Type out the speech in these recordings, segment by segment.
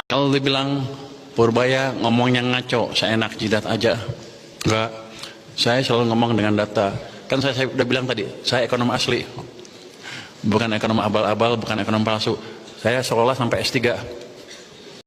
Kalau dibilang Purbaya ngomongnya ngaco, seenak jidat aja. Enggak, saya selalu ngomong dengan data. Kan saya udah bilang tadi, saya ekonom asli. Bukan ekonom abal-abal, bukan ekonom palsu. Saya sekolah sampai S3.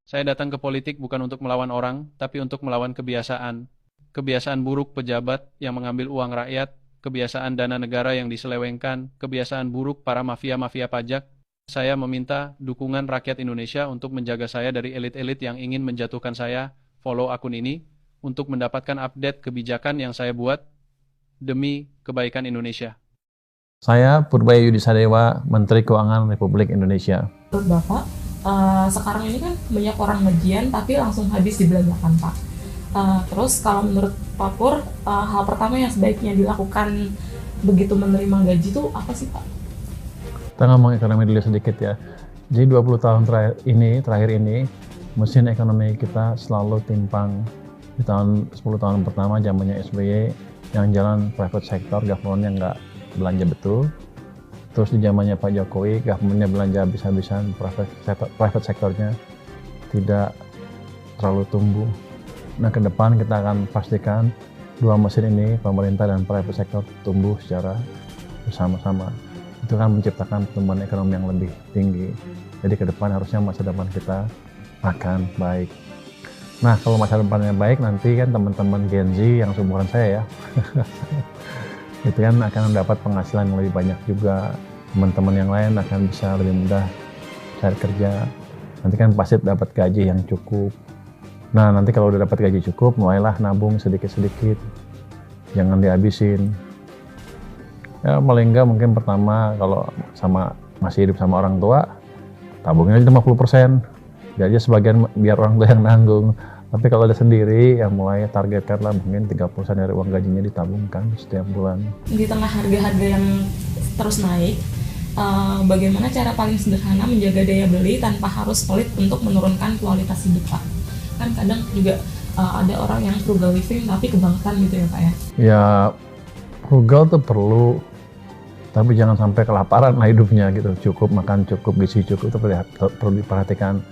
Saya datang ke politik bukan untuk melawan orang, tapi untuk melawan kebiasaan. Kebiasaan buruk pejabat yang mengambil uang rakyat, kebiasaan dana negara yang diselewengkan, kebiasaan buruk para mafia-mafia pajak. Saya meminta dukungan rakyat Indonesia untuk menjaga saya dari elit-elit yang ingin menjatuhkan saya. Follow akun ini untuk mendapatkan update kebijakan yang saya buat demi kebaikan Indonesia. Saya Purbaya Yudisadewa, Menteri Keuangan Republik Indonesia. Menurut Bapak, sekarang ini kan banyak orang ngejian tapi langsung habis dibelanjakan, Pak. Terus kalau menurut Pak Pur, hal pertama yang sebaiknya dilakukan begitu menerima gaji itu apa sih, Pak? Kita ngomong ekonomi dulu sedikit ya. Jadi 20 tahun terakhir ini, mesin ekonomi kita selalu timpang. Di 10 tahun pertama zamannya SBY, yang jalan private sector, government-nya nggak belanja betul. Terus di zamannya Pak Jokowi, government-nya belanja habis-habisan, private sektornya tidak terlalu tumbuh. Nah, ke depan kita akan pastikan dua mesin ini, pemerintah dan private sector, tumbuh secara bersama-sama. Itu kan menciptakan pertumbuhan ekonomi yang lebih tinggi. Jadi ke depan harusnya masa depan kita akan baik. Nah, kalau masa depannya baik, nanti kan teman-teman Gen Z yang seumuran saya ya, itu kan akan mendapat penghasilan yang lebih banyak juga. Teman-teman yang lain akan bisa lebih mudah cari kerja. Nanti kan pasti dapat gaji yang cukup. Nah, nanti kalau udah dapat gaji cukup, mulailah nabung sedikit-sedikit. Jangan dihabisin. Ya, paling enggak mungkin pertama kalau masih hidup sama orang tua, tabungnya aja 50%. Jadi sebagian biar orang tua yang nanggung. Tapi kalau ada sendiri, ya mulai targetkanlah mungkin 30% dari uang gajinya ditabungkan setiap bulan. Di tengah harga-harga yang terus naik, bagaimana cara paling sederhana menjaga daya beli tanpa harus pelit untuk menurunkan kualitas hidup, Pak? Kan kadang juga ada orang yang frugal living tapi kebangetan gitu ya, Pak ya? Ya, frugal tuh perlu, tapi jangan sampai kelaparan lah hidupnya gitu. Cukup makan, cukup gizi cukup, itu perlu diperhatikan.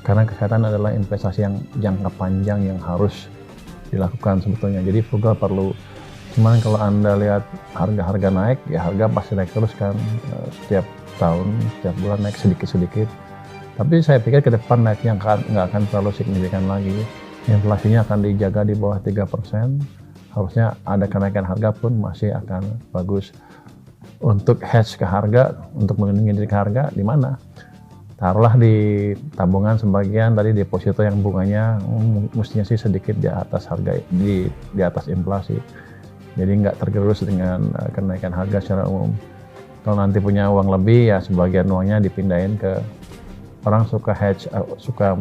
Karena kesehatan adalah investasi yang jangka panjang yang harus dilakukan sebetulnya. Jadi frugal perlu. Cuman kalau Anda lihat harga-harga naik, ya harga pasti naik terus kan. Setiap tahun, setiap bulan naik sedikit-sedikit. Tapi saya pikir ke depan naiknya nggak akan terlalu signifikan lagi. Inflasinya akan dijaga di bawah 3%. Harusnya ada kenaikan harga pun masih akan bagus. Untuk hedge ke harga, untuk melindungi diri ke harga, di mana? Taruhlah di tabungan sebagian, tadi deposito yang bunganya mestinya sih sedikit di atas harga, di atas inflasi. Jadi nggak tergerus dengan kenaikan harga secara umum. Kalau nanti punya uang lebih, ya sebagian uangnya dipindahin ke orang suka hedge, suka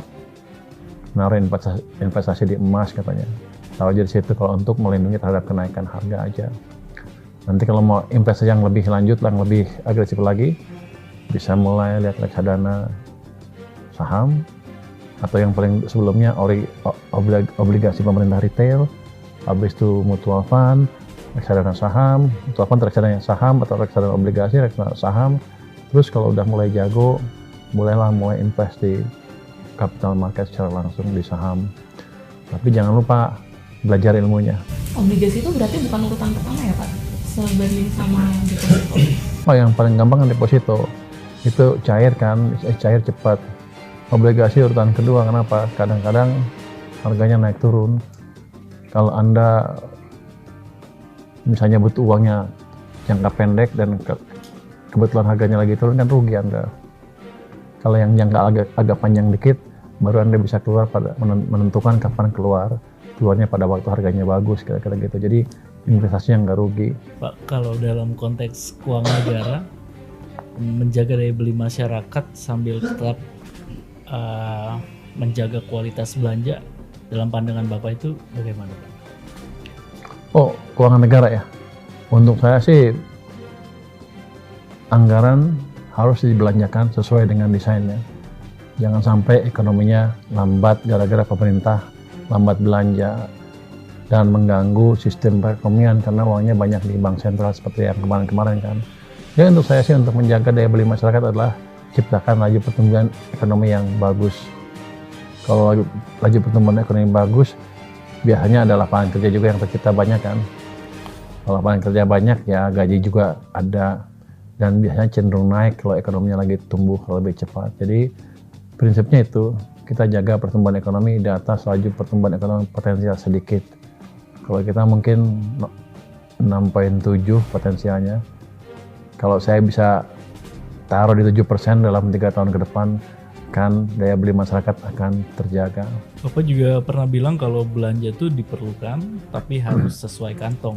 naruh investasi di emas katanya. Taruh aja di situ kalau untuk melindungi terhadap kenaikan harga aja. Nanti kalau mau investasi yang lebih lanjut, yang lebih agresif lagi, bisa mulai lihat reksadana saham, atau yang paling sebelumnya obligasi pemerintah retail, habis itu mutual fund, reksadana saham, mutual fund reksadana saham atau reksadana obligasi, reksadana saham. Terus kalau udah mulai jago, mulai invest di capital market secara langsung di saham. Tapi jangan lupa belajar ilmunya. Obligasi itu berarti bukan urutan pertama ya, Pak? Sebanding sama deposito. Oh, yang paling gampang kan deposito. Itu cair kan, cair cepat. Obligasi urutan kedua, kenapa? Kadang-kadang harganya naik turun. Kalau Anda misalnya butuh uangnya jangka pendek dan kebetulan harganya lagi turun, kan rugi Anda. Kalau yang jangka agak panjang dikit, baru Anda bisa keluar menentukan kapan keluarnya pada waktu harganya bagus, kira-kira gitu. Jadi investasi yang nggak rugi. Pak, kalau dalam konteks keuangan negara, menjaga daya beli masyarakat sambil tetap menjaga kualitas belanja, dalam pandangan Bapak itu bagaimana, Pak? Oh, keuangan negara ya. Untuk saya sih anggaran harus dibelanjakan sesuai dengan desainnya. Jangan sampai ekonominya lambat gara-gara pemerintah lambat belanja dan mengganggu sistem perekonomian karena uangnya banyak di bank sentral seperti yang kemarin-kemarin kan. Ya, untuk saya sih untuk menjaga daya beli masyarakat adalah ciptakan laju pertumbuhan ekonomi yang bagus. Kalau laju pertumbuhan ekonomi yang bagus, biasanya ada lapangan kerja juga yang tercipta banyak kan. Kalau lapangan kerja banyak ya gaji juga ada, dan biasanya cenderung naik kalau ekonominya lagi tumbuh lebih cepat. Jadi prinsipnya itu, kita jaga pertumbuhan ekonomi di atas laju pertumbuhan ekonomi potensial sedikit. Kalau kita mungkin 6,7 potensialnya, kalau saya bisa taruh di 7% dalam 3 tahun ke depan, kan daya beli masyarakat akan terjaga. Bapak juga pernah bilang kalau belanja itu diperlukan, tapi harus sesuai kantong.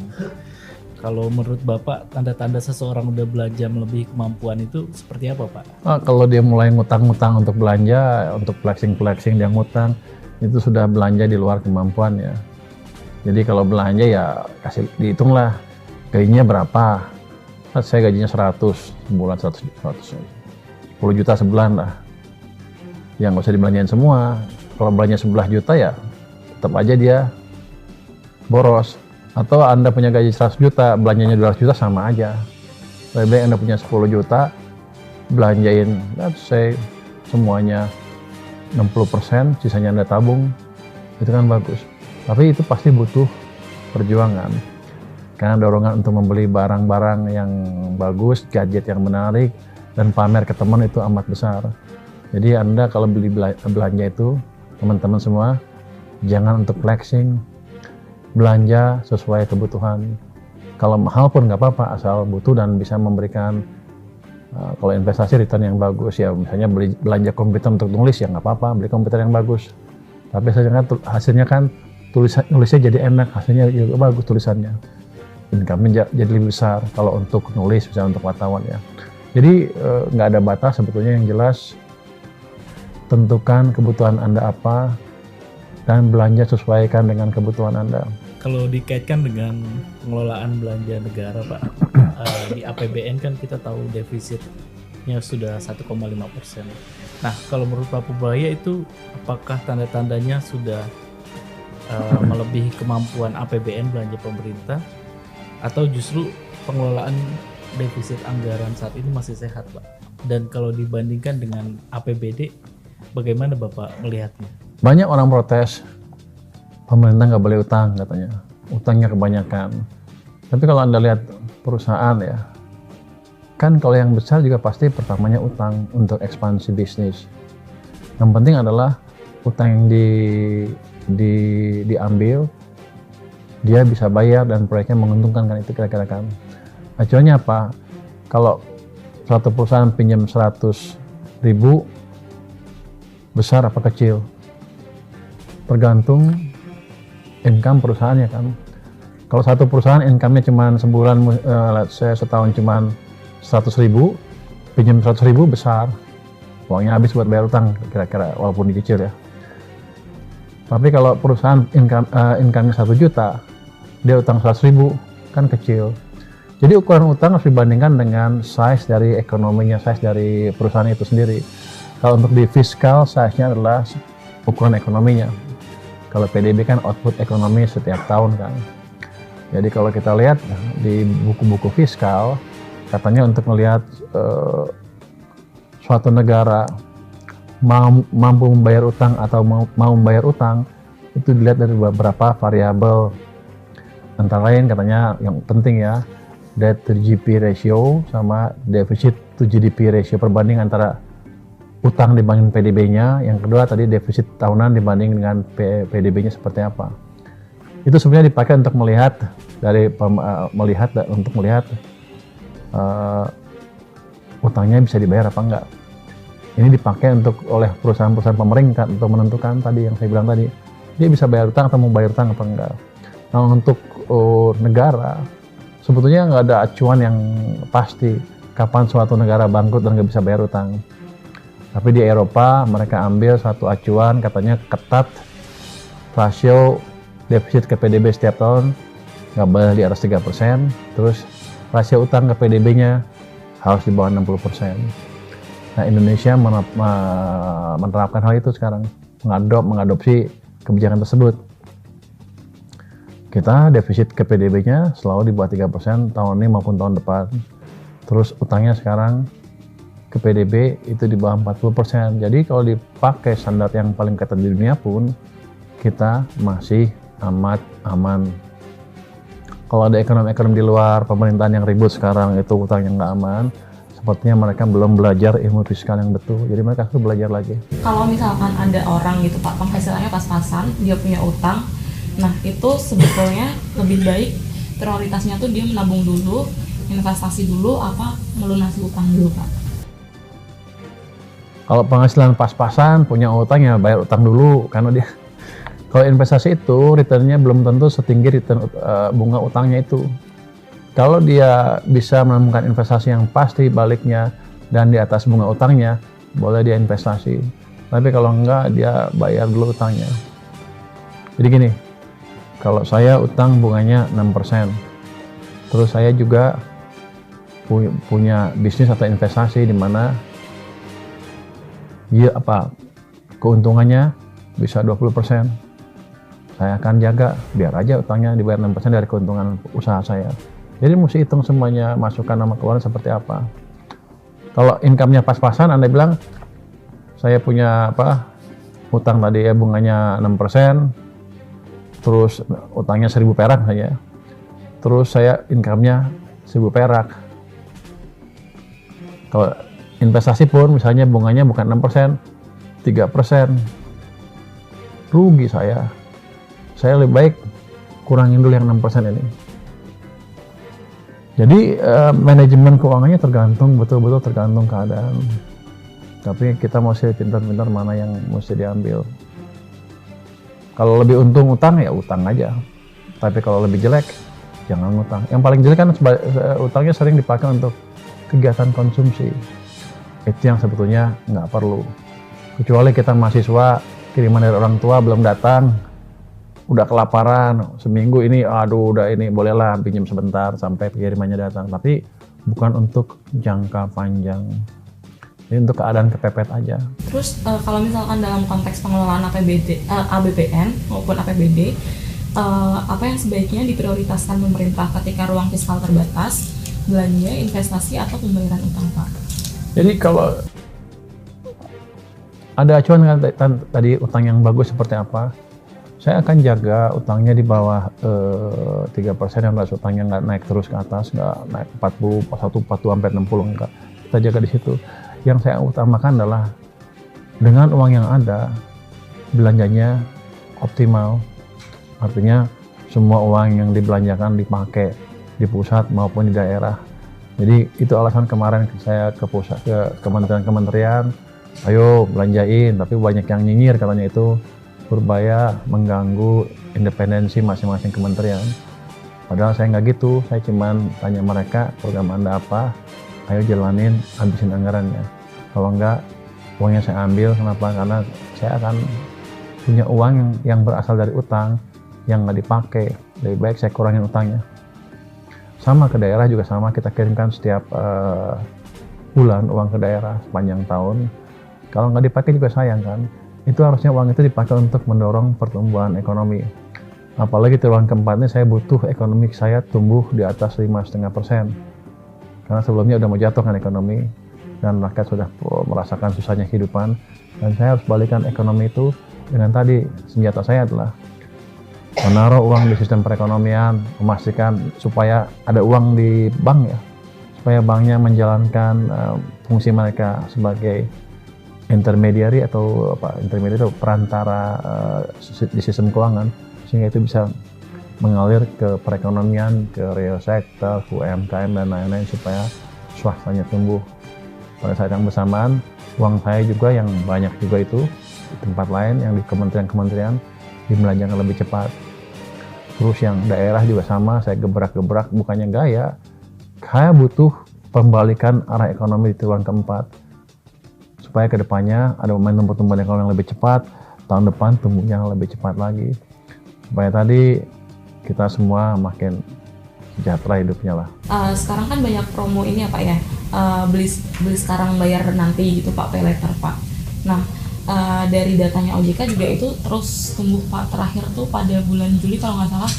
Kalau menurut Bapak, tanda-tanda seseorang udah belanja melebihi kemampuan itu seperti apa, Pak? Kalau dia mulai ngutang-ngutang untuk belanja, untuk flexing dia ngutang, itu sudah belanja di luar kemampuan ya. Jadi kalau belanja ya kasih dihitunglah gajinya berapa. Saya gajinya 100 sebulan, 10 juta sebulan lah. Yang nggak usah dibelanjain semua. Kalau belanja 11 juta ya tetap aja dia boros. Atau Anda punya gaji 100 juta, belanjanya 200 juta sama aja. Lebih baik Anda punya 10 juta, belanjain, let's say, semuanya 60%, sisanya Anda tabung, itu kan bagus. Tapi itu pasti butuh perjuangan. Karena dorongan untuk membeli barang-barang yang bagus, gadget yang menarik, dan pamer ke teman itu amat besar. Jadi Anda kalau beli belanja itu, teman-teman semua, jangan untuk flexing, belanja sesuai kebutuhan. Kalau mahal pun nggak apa-apa, asal butuh dan bisa memberikan, kalau investasi return yang bagus ya, misalnya belanja komputer untuk nulis ya nggak apa-apa, beli komputer yang bagus. Tapi hasilnya kan nulisnya jadi enak, hasilnya juga bagus tulisannya. Income-nya jadi lebih besar kalau untuk nulis, misalnya untuk wartawan ya. Jadi nggak ada batas sebetulnya, yang jelas tentukan kebutuhan Anda apa dan belanja sesuaikan dengan kebutuhan Anda. Kalau dikaitkan dengan pengelolaan belanja negara, Pak, di APBN kan kita tahu defisitnya sudah 1,5%. Nah, kalau menurut Pak Purbaya itu apakah tanda-tandanya sudah melebihi kemampuan APBN belanja pemerintah, atau justru pengelolaan defisit anggaran saat ini masih sehat, Pak? Dan kalau dibandingkan dengan APBD, bagaimana Bapak melihatnya? Banyak orang protes, pemerintah nggak boleh utang katanya, utangnya kebanyakan. Tapi kalau Anda lihat perusahaan ya, kan kalau yang besar juga pasti pertamanya utang untuk ekspansi bisnis. Yang penting adalah utang yang diambil, dia bisa bayar dan proyeknya menguntungkan, kan itu kira-kira kan. Acuannya apa? Kalau suatu perusahaan pinjam 100.000, besar apa kecil? Tergantung income perusahaannya kan. Kalau satu perusahaan income-nya cuma sebulan, let's say setahun cuma 100.000, pinjam 100.000 besar, uangnya habis buat bayar utang kira-kira, walaupun dicicil ya. Tapi kalau perusahaan income-nya 1 juta, dia utang 100.000, kan kecil. Jadi ukuran utang harus dibandingkan dengan size dari ekonominya, size dari perusahaan itu sendiri. Kalau untuk di fiskal, size-nya adalah ukuran ekonominya. Kalau PDB kan output ekonomi setiap tahun kan. Jadi kalau kita lihat di buku-buku fiskal, katanya untuk melihat suatu negara mampu membayar utang atau mau membayar utang, itu dilihat dari beberapa variabel. Antara lain katanya yang penting ya, debt to GDP ratio sama deficit to GDP ratio, perbanding antara utang dibanding PDB-nya. Yang kedua tadi defisit tahunan dibanding dengan PDB-nya seperti apa. Itu sebenarnya dipakai untuk melihat utangnya bisa dibayar apa enggak. Ini dipakai oleh perusahaan-perusahaan pemerintah untuk menentukan tadi yang saya bilang tadi, dia bisa bayar utang atau mau bayar utang apa enggak. Nah, untuk negara sebetulnya nggak ada acuan yang pasti kapan suatu negara bangkrut dan nggak bisa bayar utang. Tapi di Eropa mereka ambil satu acuan, katanya ketat, rasio defisit ke PDB setiap tahun nggak boleh di atas 3%, terus rasio utang ke PDB-nya harus di bawah 60%. Nah, Indonesia menerapkan hal itu sekarang, mengadopsi kebijakan tersebut. Kita defisit ke PDB-nya selalu di bawah 3% tahun ini maupun tahun depan. Terus utangnya sekarang ke PDB itu di bawah 40%. Jadi kalau dipakai standar yang paling ketat di dunia pun kita masih amat aman. Kalau ada ekonomi-ekonomi di luar pemerintahan yang ribut sekarang itu utang yang nggak aman, sepertinya mereka belum belajar ilmu fiskal yang betul. Jadi mereka harus belajar lagi. Kalau misalkan ada orang gitu Pak, penghasilannya pas-pasan, dia punya utang, nah itu sebetulnya lebih baik prioritasnya tuh dia menabung dulu, investasi dulu, apa melunasi utang dulu Pak. Kalau penghasilan pas-pasan, punya utang ya bayar utang dulu, karena dia kalau investasi itu returnnya belum tentu setinggi return bunga utangnya itu. Kalau dia bisa menemukan investasi yang pasti baliknya dan di atas bunga utangnya, boleh dia investasi. Tapi kalau enggak, dia bayar dulu utangnya. Jadi gini, kalau saya utang bunganya 6%, terus saya juga punya bisnis atau investasi di mana keuntungannya bisa 20%. Saya akan jaga, biar aja utangnya dibayar 6% dari keuntungan usaha saya. Jadi mesti hitung semuanya, masukkan nama keuangan seperti apa. Kalau income-nya pas-pasan, Anda bilang, saya punya utang tadi ya bunganya 6%, terus utangnya 1.000 perak saja. Terus saya income-nya 1.000 perak. Kalau investasi pun misalnya bunganya bukan 6%, 3%. Rugi saya. Saya lebih baik kurangin dulu yang 6% ini. Jadi manajemen keuangannya betul-betul tergantung keadaan. Tapi kita mesti pintar-pintar mana yang mesti diambil. Kalau lebih untung utang ya utang aja. Tapi kalau lebih jelek jangan utang. Yang paling jelek kan utangnya sering dipakai untuk kegiatan konsumsi. Itu yang sebetulnya nggak perlu. Kecuali kita mahasiswa, kiriman dari orang tua belum datang, udah kelaparan seminggu ini, udah ini bolehlah pinjam sebentar sampai kirimannya datang. Tapi bukan untuk jangka panjang. Ini untuk keadaan kepepet aja. Terus kalau misalkan dalam konteks pengelolaan APBN maupun APBD, apa yang sebaiknya diprioritaskan pemerintah ketika ruang fiskal terbatas, belanja, investasi, atau pembayaran utang Pak? Jadi kalau ada acuan kan tadi utang yang bagus seperti apa, saya akan jaga utangnya di bawah 3%, yang utangnya nggak naik terus ke atas, nggak naik 40 sampai 60, enggak. Kita jaga di situ. Yang saya utamakan adalah dengan uang yang ada, belanjanya optimal. Artinya semua uang yang dibelanjakan dipakai di pusat maupun di daerah. Jadi itu alasan kemarin saya ke pusat, ke kementerian-kementerian, ayo belanjain, tapi banyak yang nyinyir katanya itu berbahaya, mengganggu independensi masing-masing kementerian. Padahal saya nggak gitu, saya cuman tanya mereka program Anda apa, ayo jalanin, habisin anggarannya. Kalau enggak, uangnya saya ambil. Kenapa? Karena saya akan punya uang yang berasal dari utang yang nggak dipakai. Lebih baik saya kurangin utangnya. Sama ke daerah juga sama, kita kirimkan setiap bulan uang ke daerah sepanjang tahun. Kalau nggak dipakai juga sayang kan. Itu harusnya uang itu dipakai untuk mendorong pertumbuhan ekonomi. Apalagi triwulan keempat ini saya butuh ekonomi saya tumbuh di atas 5,5%. Karena sebelumnya udah mau jatuh kan ekonomi, dan rakyat sudah merasakan susahnya kehidupan, dan saya harus balikan ekonomi itu dengan tadi, senjata saya adalah menaruh uang di sistem perekonomian, memastikan supaya ada uang di bank ya, supaya banknya menjalankan fungsi mereka sebagai intermediary atau perantara di sistem keuangan, sehingga itu bisa mengalir ke perekonomian, ke real sector, ke UMKM dan lain-lain supaya swastanya tumbuh. Pada saat yang bersamaan, uang saya juga yang banyak juga itu di tempat lain, yang di kementerian-kementerian dibelanjakan lebih cepat. Terus yang daerah juga sama, saya gebrak-gebrak, bukannya gaya. Saya butuh pembalikan arah ekonomi di triwulan keempat. Supaya kedepannya ada momentum pertumbuhan ekonomi yang lebih cepat, tahun depan tumbuhnya lebih cepat lagi. Supaya tadi kita semua makin sejahtera hidupnya lah. Sekarang kan banyak promo ini ya Pak ya, beli sekarang bayar nanti gitu Pak, pay later Pak. Nah dari datanya OJK juga itu terus tumbuh Pak, terakhir tuh pada bulan Juli kalau nggak salah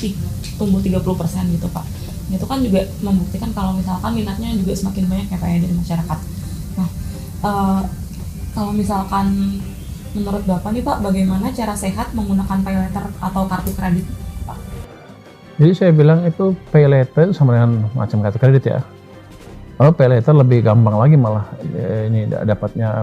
tumbuh 30% gitu Pak. Itu kan juga membuktikan kalau misalkan minatnya juga semakin banyak ya Pak ya dari masyarakat. Nah Eh, Kalau misalkan menurut Bapak nih Pak, bagaimana cara sehat menggunakan pay letter atau kartu kredit, Pak? Jadi saya bilang itu pay later sama dengan macam kartu kredit ya. Kalau pay later lebih gampang lagi malah ini dapatnya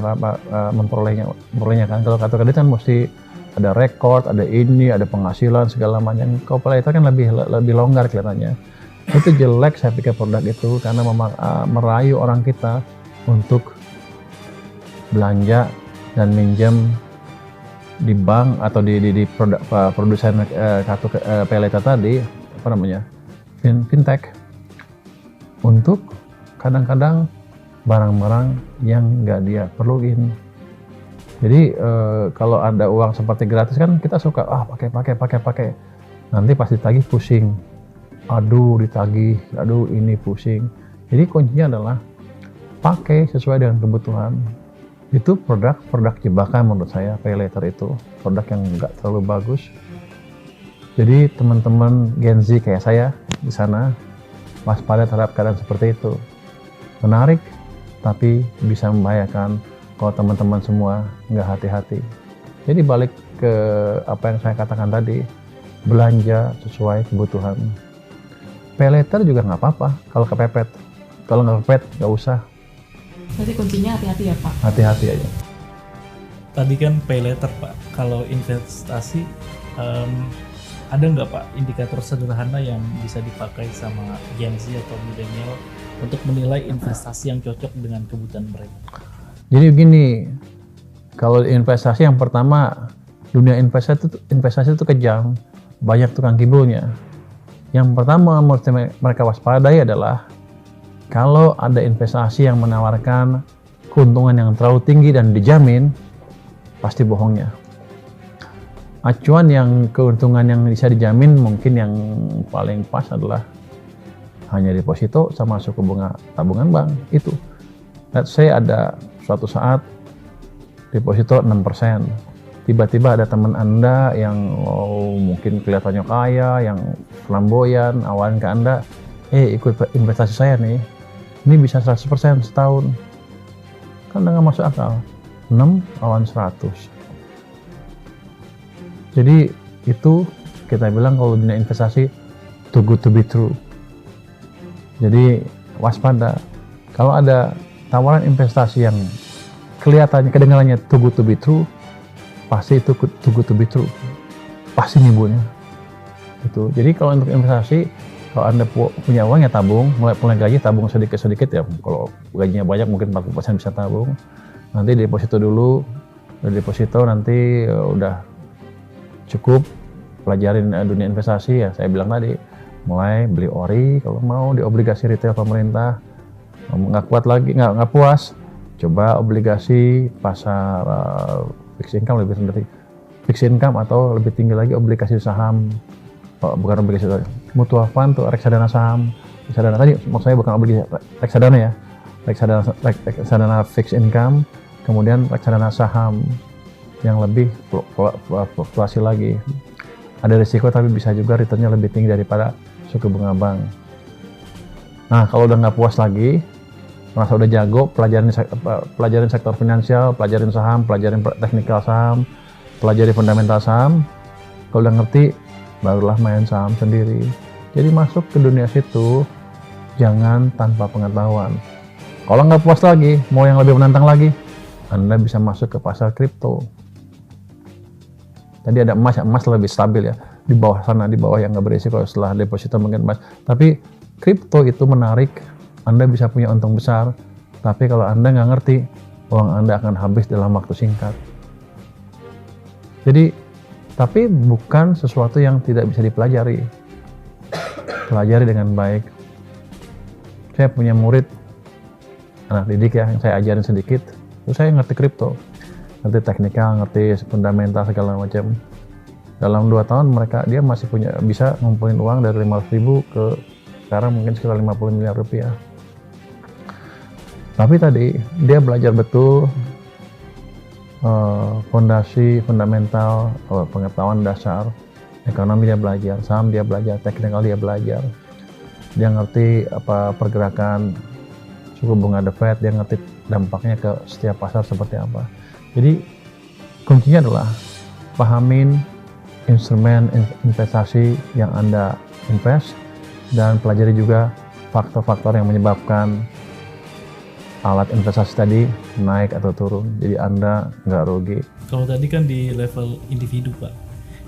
memperolehnya kan. Kalau kartu kredit kan mesti ada record, ada ini, ada penghasilan segala macam. Kalau pay later kan lebih longgar kelihatannya. Itu jelek saya pikir produk itu karena merayu orang kita untuk belanja dan minjem di bank atau di produk produsen kartu pay later tadi, apa namanya, fintech, untuk kadang-kadang barang-barang yang nggak dia perluin. Jadi kalau ada uang seperti gratis kan kita suka pakai, nanti pasti ditagih pusing, aduh ditagih, aduh ini pusing. Jadi kuncinya adalah pakai sesuai dengan kebutuhan. Itu produk jebakan menurut saya. Pay later itu produk yang nggak terlalu bagus. Jadi teman-teman Gen Z kayak saya di sana waspada terhadap keadaan seperti itu. Menarik, tapi bisa membahayakan kalau teman-teman semua nggak hati-hati. Jadi balik ke apa yang saya katakan tadi, belanja sesuai kebutuhan. Pay later juga nggak apa-apa kalau kepepet. Kalau nggak kepepet nggak usah. Berarti kuncinya hati-hati ya Pak? Hati-hati aja. Tadi kan pay later Pak, kalau investasi ada nggak Pak indikator sederhana yang bisa dipakai sama Gen Z atau milenial untuk menilai investasi yang cocok dengan kebutuhan mereka? Jadi begini, kalau investasi yang pertama, dunia investasi itu kejam, banyak tukang kibulnya. Yang pertama mesti mereka waspadai adalah kalau ada investasi yang menawarkan keuntungan yang terlalu tinggi dan dijamin, pasti bohongnya. Acuan yang keuntungan yang bisa dijamin mungkin yang paling pas adalah hanya deposito sama suku bunga tabungan bank itu. Let's say ada suatu saat deposito 6%. Tiba-tiba ada teman Anda yang mungkin kelihatannya kaya, yang flamboyan, awalan ke Anda, ikut investasi saya nih, ini bisa 100% setahun. Kan nggak masuk akal. 6 lawan 100. Jadi itu kita bilang kalau dunia investasi too good to be true. Jadi waspada. Kalau ada tawaran investasi yang kelihatannya kedengarannya too good to be true, pasti itu too good to be true. Pasti nimbulnya. Itu. Jadi kalau untuk investasi, kalau Anda punya uang ya tabung, mulai gaji tabung sedikit-sedikit ya. Kalau gajinya banyak mungkin 40% bisa tabung. Nanti deposito dulu, deposito nanti udah cukup pelajarin dunia investasi ya. Saya bilang tadi, mulai beli ori kalau mau di obligasi retail pemerintah. Nggak kuat lagi, nggak puas, coba obligasi pasar fixed income lebih tinggi, fixed income atau lebih tinggi lagi obligasi saham. Bukan obligasi mutual fund tuh, reksadana saham. Reksadana tadi maksudnya bukan obligasi, reksadana ya, reksadana fixed income, kemudian reksadana saham yang lebih fluktuasi lagi. Ada risiko tapi bisa juga returnnya lebih tinggi daripada suku bunga bank. Nah kalau udah nggak puas lagi, merasa udah jago, pelajarin sektor finansial, pelajarin saham, pelajarin teknikal saham, pelajari fundamental saham. Kalau udah ngerti, barulah main saham sendiri. Jadi masuk ke dunia situ, jangan tanpa pengetahuan. Kalau nggak puas lagi, mau yang lebih menantang lagi, Anda bisa masuk ke pasar kripto. Tadi ada emas lebih stabil ya, di bawah sana, di bawah yang nggak berisiko setelah deposito mungkin emas. Tapi kripto itu menarik, Anda bisa punya untung besar, tapi kalau Anda nggak ngerti, uang Anda akan habis dalam waktu singkat. Jadi, tapi bukan sesuatu yang tidak bisa dipelajari. Pelajari dengan baik. Saya punya murid, anak didik ya, yang saya ajarin sedikit, terus saya ngerti kripto. Ngerti teknikal, ngerti fundamental segala macam. Dalam 2 tahun dia masih bisa ngumpulin uang dari 500.000 ke sekarang mungkin sekitar 50 miliar rupiah. Tapi tadi dia belajar betul fondasi, fundamental, pengetahuan dasar, ekonomi dia belajar, saham dia belajar, teknikal dia belajar. Dia ngerti apa pergerakan suku bunga The Fed, dia ngerti dampaknya ke setiap pasar seperti apa. Jadi kuncinya adalah pahamin instrumen investasi yang Anda invest dan pelajari juga faktor-faktor yang menyebabkan alat investasi tadi naik atau turun. Jadi Anda nggak rugi. Kalau tadi kan di level individu Pak,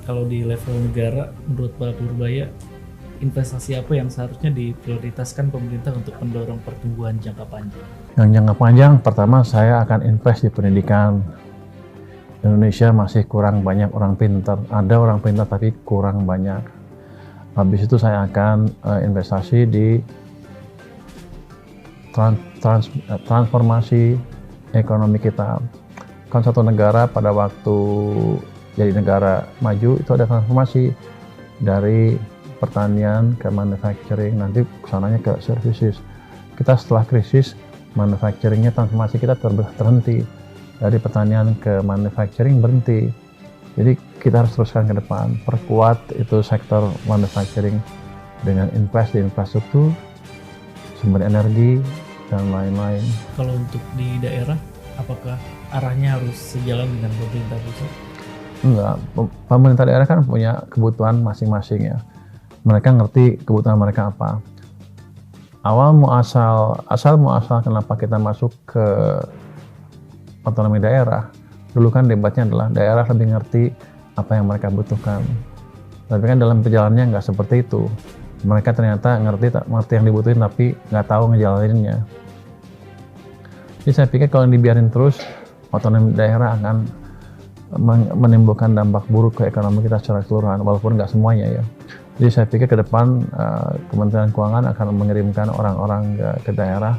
kalau di level negara menurut Pak Purbaya, investasi apa yang seharusnya diprioritaskan pemerintah untuk mendorong pertumbuhan jangka panjang? Yang jangka panjang, pertama saya akan invest di pendidikan. Indonesia masih kurang banyak orang pintar. Ada orang pintar tapi kurang banyak. Habis itu saya akan investasi di transformasi ekonomi kita. Kan satu negara pada waktu jadi negara maju itu ada transformasi dari pertanian ke manufacturing, nanti kesananya ke services. Kita setelah krisis, manufacturingnya transformasi kita terhenti. Dari pertanian ke manufacturing berhenti. Jadi kita harus teruskan ke depan, perkuat itu sektor manufacturing dengan invest di infrastruktur, sumber energi, dan lain-lain. Kalau untuk di daerah, apakah arahnya harus sejalan dengan pemerintah pusat? Enggak, pemerintah daerah kan punya kebutuhan masing-masing ya. Mereka ngerti kebutuhan mereka apa. Asal muasal kenapa kita masuk ke otonomi daerah. Dulu kan debatnya adalah daerah lebih ngerti apa yang mereka butuhkan. Tapi kan dalam perjalanannya nggak seperti itu. Mereka ternyata ngerti yang dibutuhin tapi nggak tahu ngejalaninnya. Jadi saya pikir kalau dibiarin terus, otonomi daerah akan menimbulkan dampak buruk ke ekonomi kita secara keseluruhan, walaupun nggak semuanya ya. Jadi saya pikir ke depan Kementerian Keuangan akan mengirimkan orang-orang ke daerah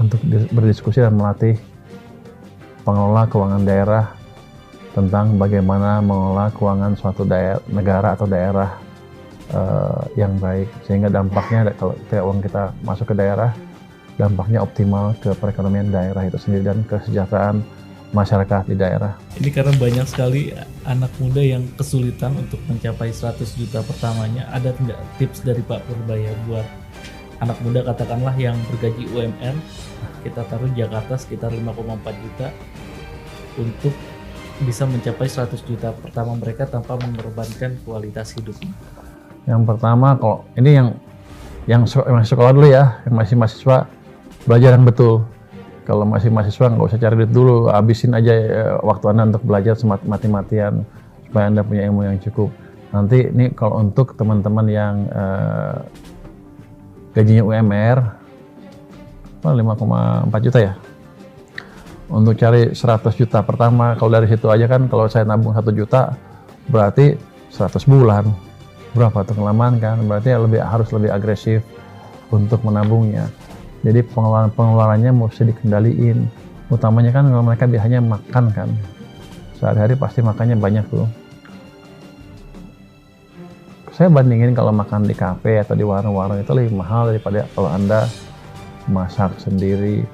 untuk berdiskusi dan melatih pengelola keuangan daerah tentang bagaimana mengelola keuangan suatu negara atau daerah yang baik, sehingga dampaknya kalau uang kita masuk ke daerah, dampaknya optimal ke perekonomian daerah itu sendiri dan kesejahteraan masyarakat di daerah. Ini karena banyak sekali anak muda yang kesulitan untuk mencapai 100 juta pertamanya. Ada nggak tips dari Pak Purbaya buat anak muda katakanlah yang bergaji UMR, kita taruh Jakarta sekitar 5,4 juta untuk bisa mencapai 100 juta pertama mereka tanpa mengorbankan kualitas hidup? Yang pertama, kalau ini yang masih sekolah dulu ya, yang masih mahasiswa, belajar yang betul. Kalau masih mahasiswa nggak usah cari duit dulu, habisin aja waktu Anda untuk belajar mati-matian supaya Anda punya ilmu yang cukup. Nanti ini kalau untuk teman-teman yang gajinya UMR 5,4 juta ya, untuk cari 100 juta pertama, kalau dari situ aja kan, kalau saya nabung 1 juta berarti 100 bulan, berapa tuh kelamaan kan, berarti harus lebih agresif untuk menabungnya. Jadi pengeluarannya mesti dikendaliin, utamanya kan kalau mereka biasanya makan kan, sehari-hari pasti makannya banyak tuh. Saya bandingin kalau makan di kafe atau di warung-warung itu lebih mahal daripada kalau Anda masak sendiri.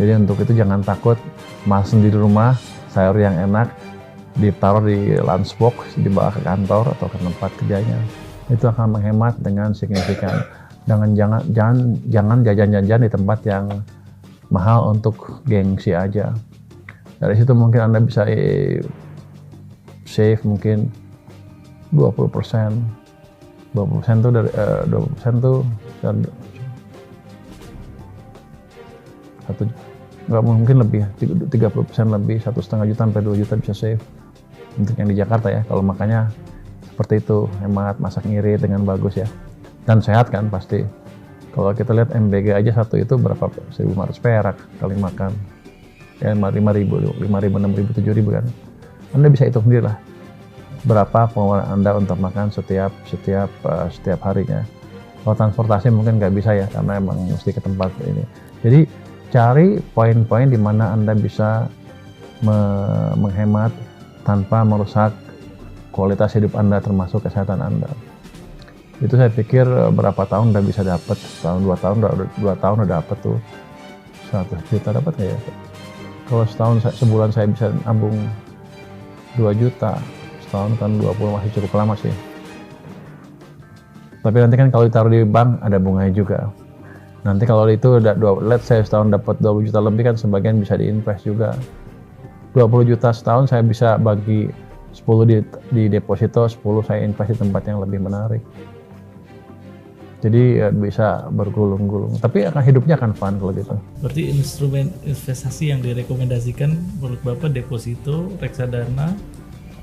Jadi untuk itu jangan takut, masak sendiri di rumah, sayur yang enak ditaruh di lunchbox, dibawa ke kantor atau ke tempat kerjanya. Itu akan menghemat dengan signifikan. Jangan jajan-jajan di tempat yang mahal untuk gengsi aja. Dari situ mungkin Anda bisa save mungkin 20%. 20% tuh dari 20% tuh nggak mungkin lebih, 30% lebih, 1,5 juta sampai 2 juta bisa save untuk yang di Jakarta ya. Kalau makannya seperti itu, hemat, masak ngirit dengan bagus ya, dan sehat kan pasti. Kalau kita lihat MBG aja satu itu berapa, 1.500 perak kali makan ya, 5.000, 6.000, 7.000 kan. Anda bisa hitung sendiri lah berapa pengeluaran Anda untuk makan setiap harinya. Kalau transportasi mungkin nggak bisa ya, karena emang mesti ke tempat ini. Jadi cari poin-poin di mana Anda bisa menghemat tanpa merusak kualitas hidup Anda, termasuk kesehatan Anda. Itu saya pikir berapa tahun udah bisa dapat, setahun 2 tahun udah dapat tuh 100 juta dapat nggak ya? Kalau sebulan saya bisa nabung 2 juta, setahun kan 20, masih cukup lama sih. Tapi nanti kan kalau ditaruh di bank ada bunganya juga. Nanti kalau itu udah let's say setahun dapat 20 juta lebih kan sebagian bisa diinvest juga. 20 juta setahun saya bisa bagi 10 di deposito, 10 saya invest di tempat yang lebih menarik. Jadi bisa bergulung-gulung. Tapi hidupnya akan fun kalau gitu. Berarti instrumen investasi yang direkomendasikan menurut Bapak deposito, reksadana,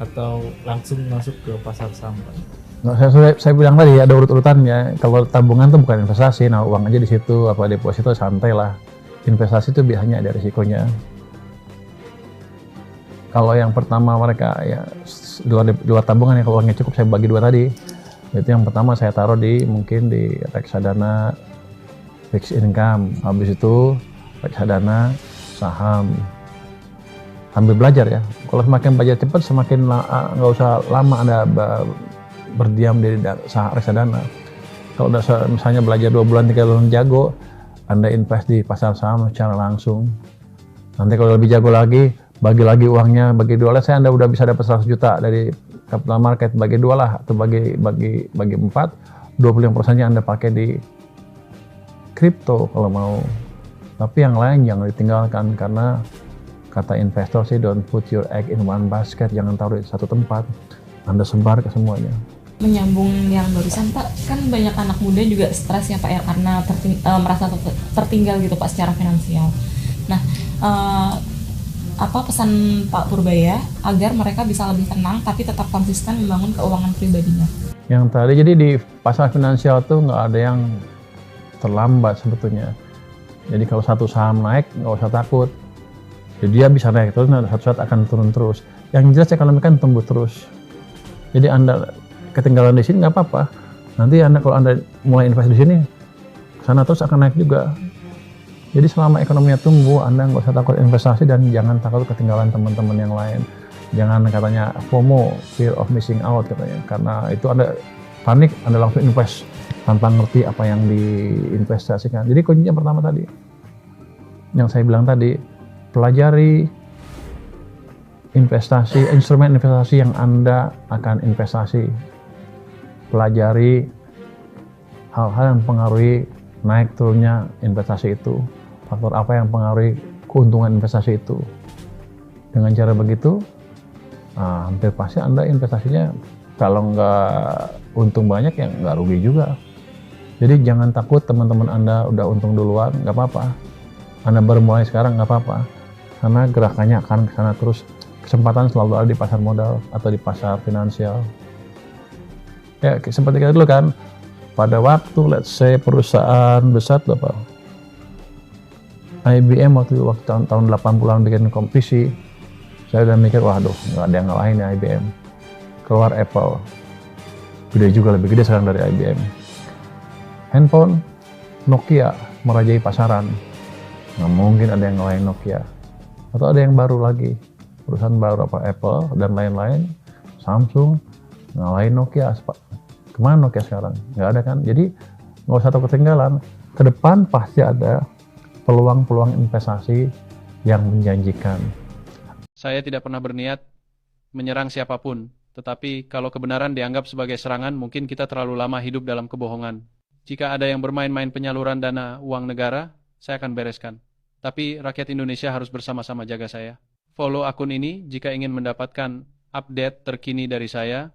atau langsung masuk ke pasar saham, Pak? Nah, saya bilang tadi ada urut-urutannya. Kalau tabungan tuh bukan investasi, nah uang aja di situ, apa deposito santai lah. Investasi itu biasanya ada risikonya. Kalau yang pertama mereka ya di luar tabungan ya, kalau uangnya cukup saya bagi dua tadi. Itu yang pertama saya taruh mungkin di reksadana fixed income, habis itu reksadana saham. Sambil belajar ya. Kalau semakin belajar cepat semakin nggak usah lama Anda berdiam di reksadana. Kalau udah misalnya belajar 2 bulan 3 bulan jago, Anda invest di pasar saham secara langsung. Nanti kalau lebih jago lagi, bagi lagi uangnya, bagi dua lah, Anda udah bisa dapat 100 juta dari capital market, bagi dua lah, atau bagi 4, 25%-nya Anda pakai di kripto kalau mau. Tapi yang lain jangan ditinggalkan, karena kata investor sih don't put your egg in one basket, jangan taruh di satu tempat, Anda sebar ke semuanya. Menyambung yang barusan Pak, kan banyak anak muda juga stres ya Pak ya, karena merasa tertinggal gitu Pak secara finansial. Nah, apa pesan Pak Purbaya agar mereka bisa lebih tenang tapi tetap konsisten membangun keuangan pribadinya? Yang tadi, jadi di pasar finansial tuh nggak ada yang terlambat sebetulnya. Jadi kalau satu saham naik nggak usah takut. Jadi dia bisa naik terus, nah satu saat akan turun terus. Yang jelas ekonomi kan tumbuh terus. Jadi Anda ketinggalan di sini nggak apa-apa. Nanti kalau Anda mulai invest di sini, sana terus akan naik juga. Jadi selama ekonominya tumbuh, Anda nggak usah takut investasi dan jangan takut ketinggalan teman-teman yang lain. Jangan katanya FOMO, fear of missing out katanya. Karena itu Anda panik, Anda langsung invest tanpa ngerti apa yang diinvestasikan. Jadi kuncinya pertama tadi, yang saya bilang tadi, pelajari investasi, instrumen investasi yang Anda akan investasi. Pelajari hal-hal yang mempengaruhi naik turunnya investasi itu. Faktor apa yang mempengaruhi keuntungan investasi itu. Dengan cara begitu, hampir pasti Anda investasinya kalau nggak untung banyak ya nggak rugi juga. Jadi jangan takut teman-teman Anda udah untung duluan, nggak apa-apa. Anda baru mulai sekarang nggak apa-apa. Karena gerakannya akan ke sana terus. Kesempatan selalu ada di pasar modal atau di pasar finansial. Ya seperti kita dulu kan, pada waktu let's say perusahaan besar tuh apa, IBM waktu tahun 80-an bikin kompetisi, saya udah mikir waduh nggak ada yang ngalahin ya IBM. Keluar Apple, gede juga, lebih gede sekarang dari IBM. Handphone Nokia merajai pasaran, nggak mungkin ada yang ngalahin Nokia. Atau ada yang baru lagi, perusahaan baru apa Apple dan lain-lain, Samsung ngalahin Nokia. Kemana Nokia sekarang? Nggak ada kan? Jadi nggak usah takut ketinggalan. Ke depan pasti ada peluang-peluang investasi yang menjanjikan. Saya tidak pernah berniat menyerang siapapun, tetapi kalau kebenaran dianggap sebagai serangan, mungkin kita terlalu lama hidup dalam kebohongan. Jika ada yang bermain-main penyaluran dana uang negara, saya akan bereskan. Tapi rakyat Indonesia harus bersama-sama jaga saya. Follow akun ini jika ingin mendapatkan update terkini dari saya.